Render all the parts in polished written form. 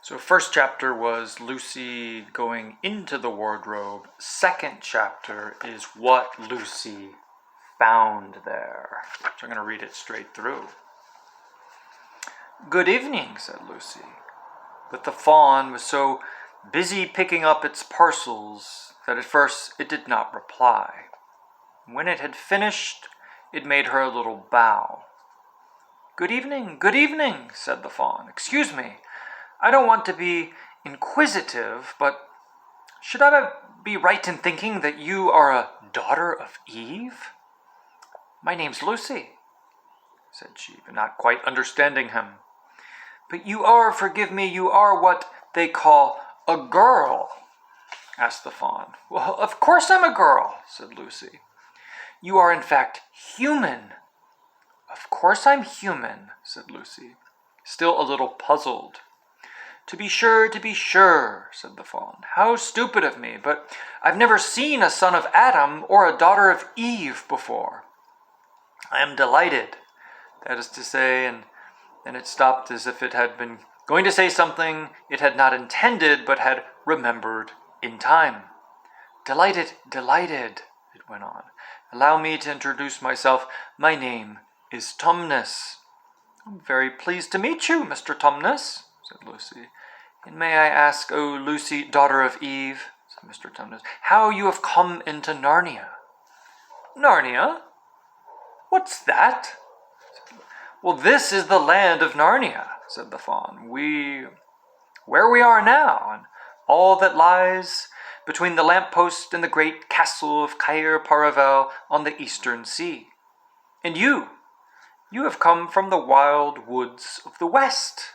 So first chapter was Lucy going into the wardrobe. Second chapter is what Lucy found there. So I'm going to read it straight through. "Good evening," said Lucy. But the fawn was so busy picking up its parcels that at first it did not reply. When it had finished, it made her a little bow. Good evening, said the fawn. "Excuse me, I don't want to be inquisitive, but should I be right in thinking that you are a daughter of Eve?" "My name's Lucy," said she, but not quite understanding him. "But you are, forgive me, you are what they call a girl?" asked the fawn. "Well, of course I'm a girl," said Lucy. "You are in fact human." "Of course I'm human," said Lucy, still a little puzzled. To be sure, said the fawn. "How stupid of me, but I've never seen a son of Adam or a daughter of Eve before." "I am delighted," that is to say, and then it stopped as if it had been going to say something it had not intended but had remembered in time. Delighted, it went on. "Allow me to introduce myself. My name is Tumnus." "I'm very pleased to meet you, Mr. Tumnus," said Lucy. "And may I ask, O Lucy, daughter of Eve," said Mr. Tumnus, "how you have come into Narnia?" "Narnia? What's that?" "Well, this is the land of Narnia," said the fawn. Where we are now, and all that lies between the lamppost and the great castle of Cair Paravel on the eastern sea. And you have come from the wild woods of the west."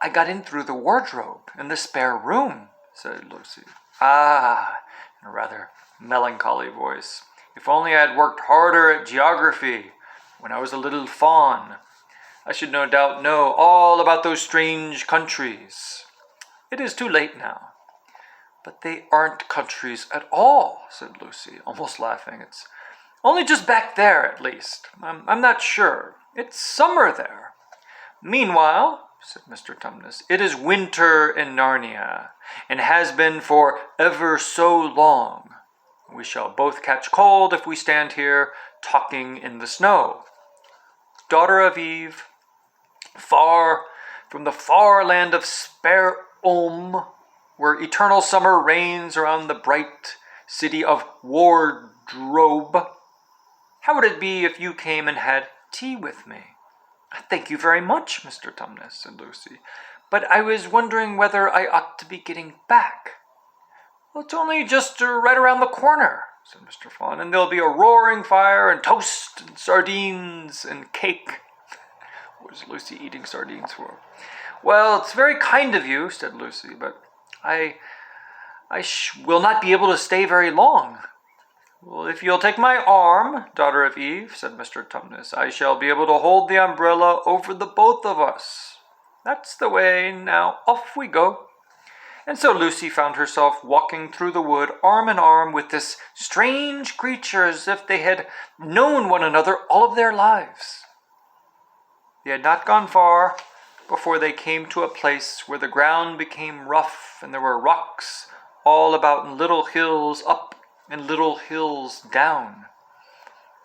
I got in through the wardrobe in the spare room," said Lucy. "Ah," in a rather melancholy voice. "If only I had worked harder at geography when I was a little fawn, I should no doubt know all about those strange countries. It is too late now." "But they aren't countries at all," said Lucy, almost laughing. "It's only just back there, at least. I'm not sure. It's summer there. Meanwhile," said Mr. Tumnus, "it is winter in Narnia, and has been for ever so long. We shall both catch cold if we stand here talking in the snow. Daughter of Eve, far from the far land of Spare Ulm, where eternal summer reigns around the bright city of Wardrobe, how would it be if you came and had tea with me?" "Thank you very much, Mr. Tumnus," said Lucy, "but I was wondering whether I ought to be getting back." "Well, it's only just right around the corner," said Mr. Fawn, "and there'll be a roaring fire and toast and sardines and cake." What is Lucy eating sardines for? "Well, it's very kind of you," said Lucy, "but I will not be able to stay very long." "Well, if you'll take my arm, daughter of Eve," said Mr. Tumnus, "I shall be able to hold the umbrella over the both of us. That's the way. Now, off we go." And so Lucy found herself walking through the wood arm in arm with this strange creature as if they had known one another all of their lives. They had not gone far before they came to a place where the ground became rough and there were rocks all about and little hills up and little hills down.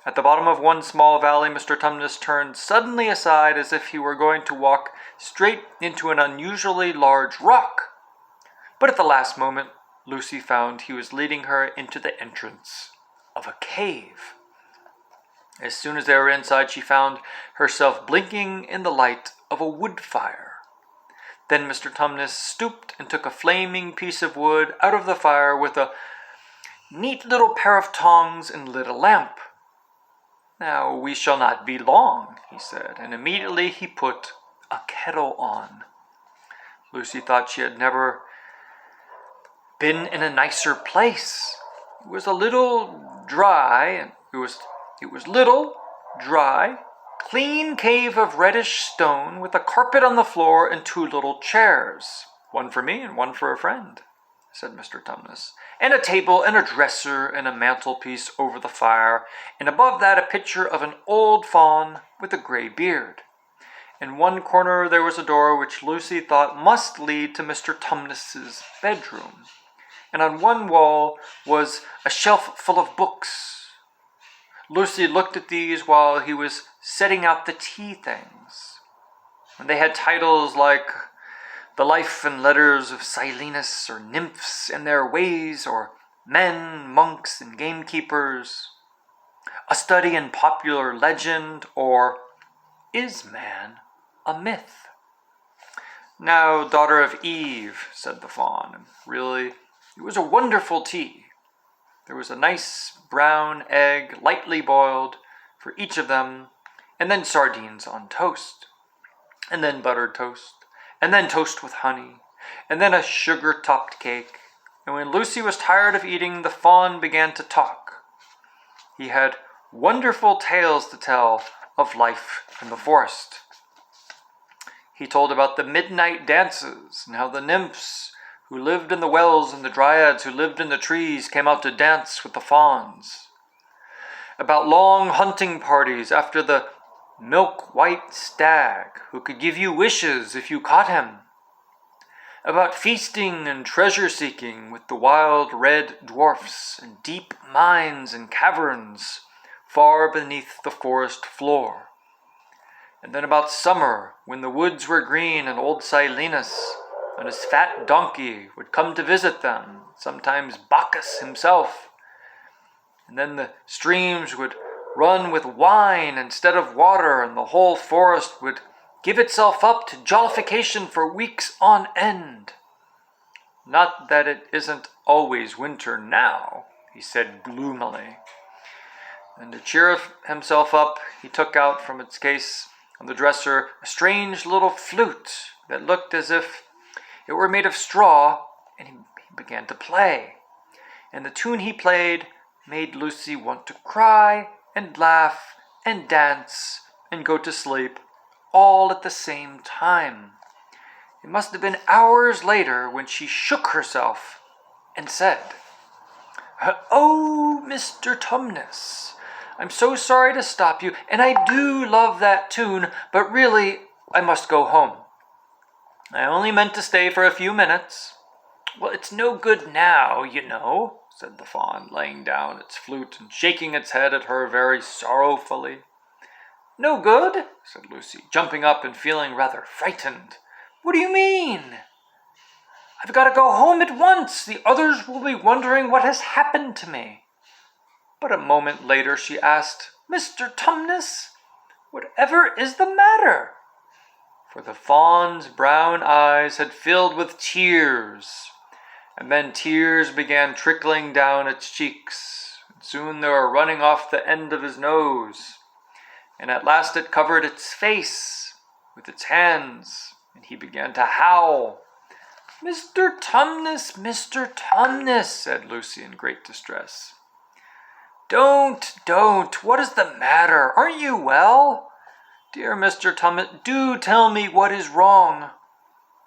At the bottom of one small valley, Mr. Tumnus turned suddenly aside as if he were going to walk straight into an unusually large rock. But at the last moment, Lucy found he was leading her into the entrance of a cave. As soon as they were inside, she found herself blinking in the light of a wood fire. Then Mr. Tumnus stooped and took a flaming piece of wood out of the fire with a neat little pair of tongs and lit a lamp. "Now we shall not be long," he said, and immediately he put a kettle on. Lucy thought she had never been in a nicer place. It was a little dry, clean cave of reddish stone with a carpet on the floor and two little chairs, one for me and one for a friend, said Mr. Tumnus, and a table and a dresser and a mantelpiece over the fire, and above that a picture of an old fawn with a gray beard. In one corner there was a door which Lucy thought must lead to Mr. Tumnus's bedroom, and on one wall was a shelf full of books. Lucy looked at these while he was setting out the tea things, and they had titles like The Life and Letters of Silenus, or Nymphs and Their Ways, or Men, Monks, and Gamekeepers, A Study in Popular Legend, or Is Man a Myth? Now, daughter of Eve, said the fawn, really, it was a wonderful tea. There was a nice brown egg, lightly boiled, for each of them, and then sardines on toast, and then buttered toast, and then toast with honey, and then a sugar-topped cake. And when Lucy was tired of eating, the fawn began to talk. He had wonderful tales to tell of life in the forest. He told about the midnight dances, and how the nymphs who lived in the wells and the dryads who lived in the trees came out to dance with the fawns. About long hunting parties after the milk-white stag who could give you wishes if you caught him. About feasting and treasure-seeking with the wild red dwarfs and deep mines and caverns far beneath the forest floor. And then about summer, when the woods were green and old Silenus and his fat donkey would come to visit them, sometimes Bacchus himself. And then the streams would run with wine instead of water, and the whole forest would give itself up to jollification for weeks on end. Not that it isn't always winter now, he said gloomily. And to cheer himself up, he took out from its case on the dresser a strange little flute that looked as if it were made of straw, and he began to play. And the tune he played made Lucy want to cry and laugh and dance and go to sleep all at the same time. It must have been hours later when she shook herself and said, "Oh, Mr. Tumnus, I'm so sorry to stop you, and I do love that tune, but really, I must go home. I only meant to stay for a few minutes." "Well, it's no good now, you know," said the fawn, laying down its flute and shaking its head at her very sorrowfully. "No good?" said Lucy, jumping up and feeling rather frightened. "What do you mean?" "I've got to go home at once. The others will be wondering what has happened to me." But a moment later she asked, "Mr. Tumnus, whatever is the matter?" For the fawn's brown eyes had filled with tears, and then tears began trickling down its cheeks, and soon they were running off the end of his nose, and at last it covered its face with its hands, and he began to howl. "Mr. Tumnus, Mr. Tumnus," said Lucy in great distress. Don't. What is the matter? Aren't you well? Dear Mr. Tumnus, do tell me what is wrong."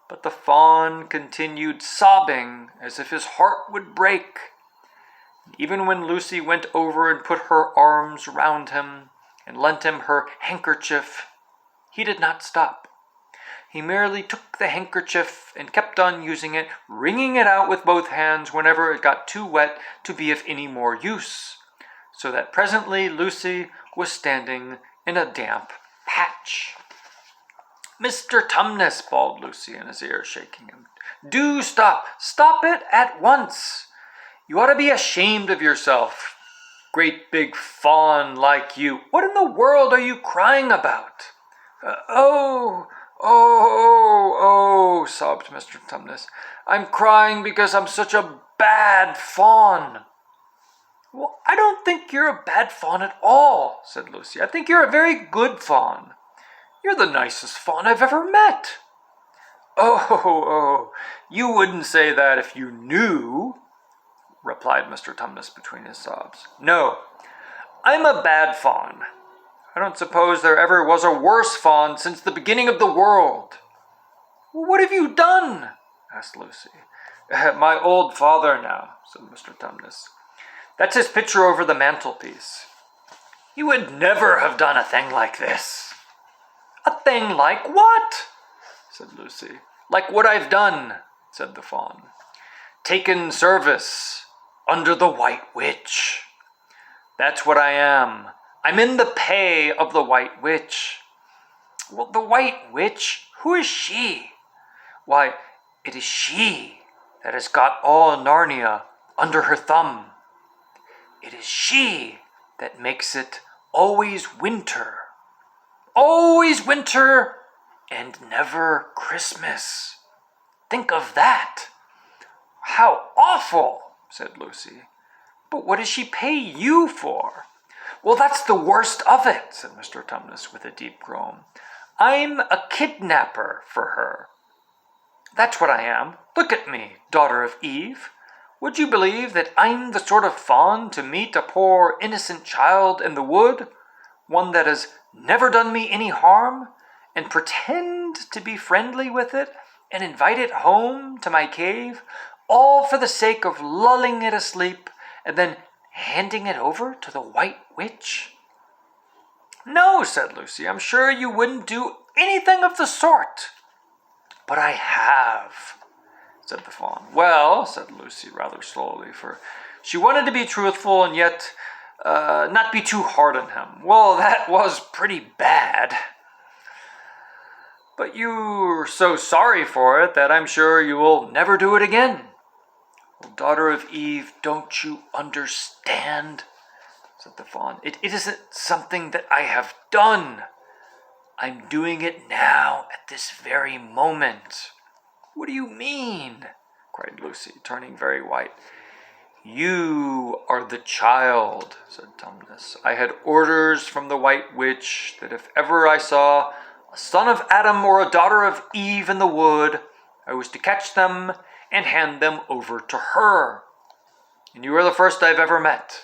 But the fawn continued sobbing as if his heart would break. Even when Lucy went over and put her arms round him and lent him her handkerchief, he did not stop. He merely took the handkerchief and kept on using it, wringing it out with both hands whenever it got too wet to be of any more use, so that presently Lucy was standing in a damp patch. "Mr. Tumnus," bawled Lucy in his ear, shaking him, "do stop! Stop it at once! You ought to be ashamed of yourself. Great big fawn like you. What in the world are you crying about?" Oh, sobbed Mr. Tumnus. "I'm crying because I'm such a bad fawn." "Well, I don't think you're a bad fawn at all," said Lucy. "I think you're a very good fawn. You're the nicest fawn I've ever met." Oh, you wouldn't say that if you knew," replied Mr. Tumnus between his sobs. "No, I'm a bad fawn. I don't suppose there ever was a worse fawn since the beginning of the world." "Well, what have you done?" asked Lucy. "My old father now," said Mr. Tumnus. "That's his picture over the mantelpiece. He would never have done a thing like this." A thing like what? Said Lucy. Like what I've done, said the Fawn. Taken service under the White Witch. That's what I am. I'm in the pay of the White Witch. Well, the White Witch? Who is she? Why, it is she that has got all Narnia under her thumb. It is she that makes it always winter. Always winter and never Christmas. Think of that. How awful, said Lucy. But what does she pay you for? Well, that's the worst of it, said Mr. Tumnus with a deep groan. I'm a kidnapper for her. That's what I am. Look at me, daughter of Eve. Would you believe that I'm the sort of fawn to meet a poor innocent child in the wood, one that has never done me any harm, and pretend to be friendly with it, and invite it home to my cave, all for the sake of lulling it asleep, and then handing it over to the White Witch? No, said Lucy, I'm sure you wouldn't do anything of the sort. But I have, said the Fawn. Well, said Lucy rather slowly, for she wanted to be truthful and yet not be too hard on him. Well, that was pretty bad. But you're so sorry for it that I'm sure you will never do it again. Well, daughter of Eve, don't you understand? Said the Fawn. It isn't something that I have done. I'm doing it now at this very moment. What do you mean? Cried Lucy, turning very white. You are the child, said Tumnus. I had orders from the White Witch that if ever I saw a son of Adam or a daughter of Eve in the wood, I was to catch them and hand them over to her. And you are the first I've ever met.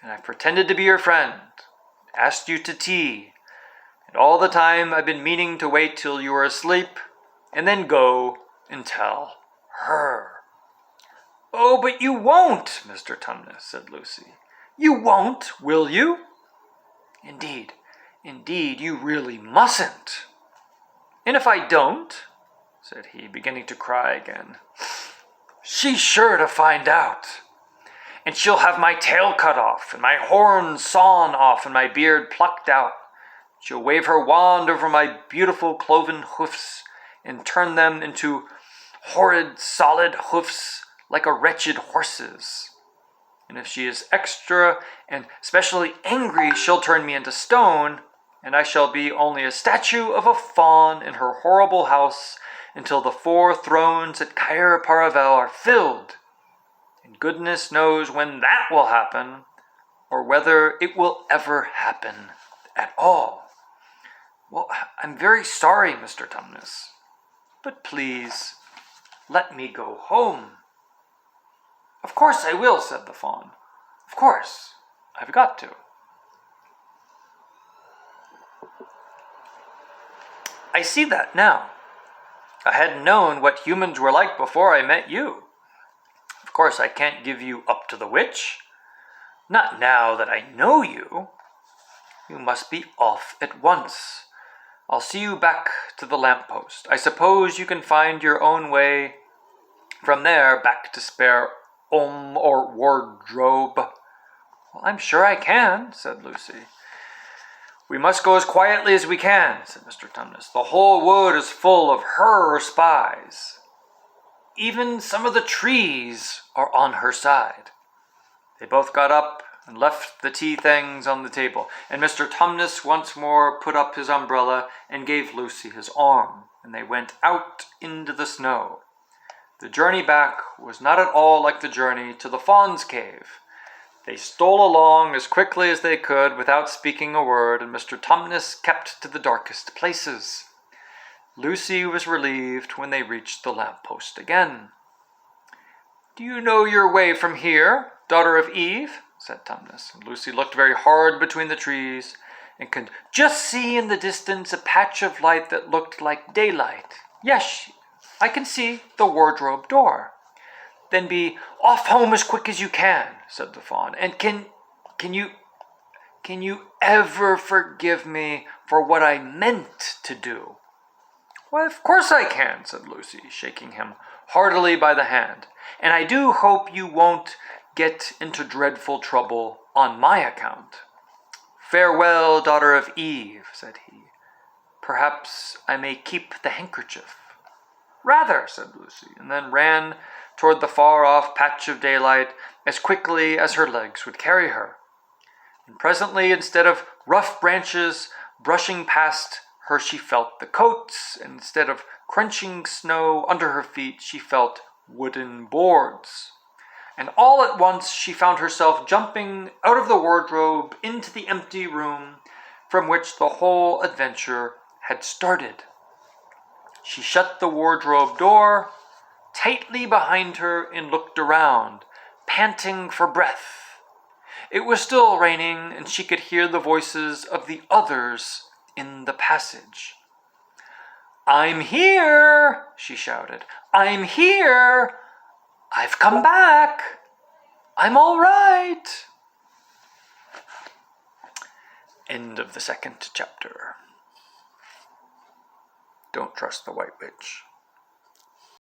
And I've pretended to be your friend, asked you to tea, and all the time I've been meaning to wait till you are asleep, and then go and tell her. Oh, but you won't, Mr. Tumnus, said Lucy. You won't, will you? Indeed, you really mustn't. And if I don't, said he, beginning to cry again, she's sure to find out. And she'll have my tail cut off, and my horns sawn off, and my beard plucked out. She'll wave her wand over my beautiful cloven hoofs, and turn them into horrid solid hoofs like a wretched horse's. And if she is extra and specially angry, she'll turn me into stone, and I shall be only a statue of a fawn in her horrible house until the 4 thrones at Cair Paravel are filled. And goodness knows when that will happen, or whether it will ever happen at all. Well, I'm very sorry, Mr. Tumnus, but please let me go home. Of course I will, said the Fawn. Of course, I've got to. I see that now. I hadn't known what humans were like before I met you. Of course, I can't give you up to the witch. Not now that I know you. You must be off at once. I'll see you back to the lamppost. I suppose you can find your own way from there back to Spare or Wardrobe. Well, I'm sure I can, said Lucy. We must go as quietly as we can, said Mr. Tumnus. The whole wood is full of her spies. Even some of the trees are on her side. They both got up and left the tea things on the table, and Mr. Tumnus once more put up his umbrella and gave Lucy his arm, and they went out into the snow. The journey back was not at all like the journey to the Fawn's Cave. They stole along as quickly as they could without speaking a word, and Mr. Tumnus kept to the darkest places. Lucy was relieved when they reached the lamppost again. Do you know your way from here, daughter of Eve? Said Tumnus. And Lucy looked very hard between the trees and could just see in the distance a patch of light that looked like daylight. Yes, I can see the wardrobe door. Then be off home as quick as you can, said the Fawn. And can Can you ever forgive me for what I meant to do?" "Why, of course I can," said Lucy, shaking him heartily by the hand. "And I do hope you won't get into dreadful trouble on my account." "Farewell, daughter of Eve," said he. "Perhaps I may keep the handkerchief." "Rather," said Lucy, and then ran toward the far-off patch of daylight as quickly as her legs would carry her. And presently, instead of rough branches brushing past her, she felt the coats, and instead of crunching snow under her feet, she felt wooden boards. And all at once she found herself jumping out of the wardrobe into the empty room from which the whole adventure had started. She shut the wardrobe door tightly behind her and looked around, panting for breath. It was still raining, and she could hear the voices of the others in the passage. "I'm here," she shouted. "I'm here. I've come back. I'm all right." End of the second chapter. Don't trust the White Witch.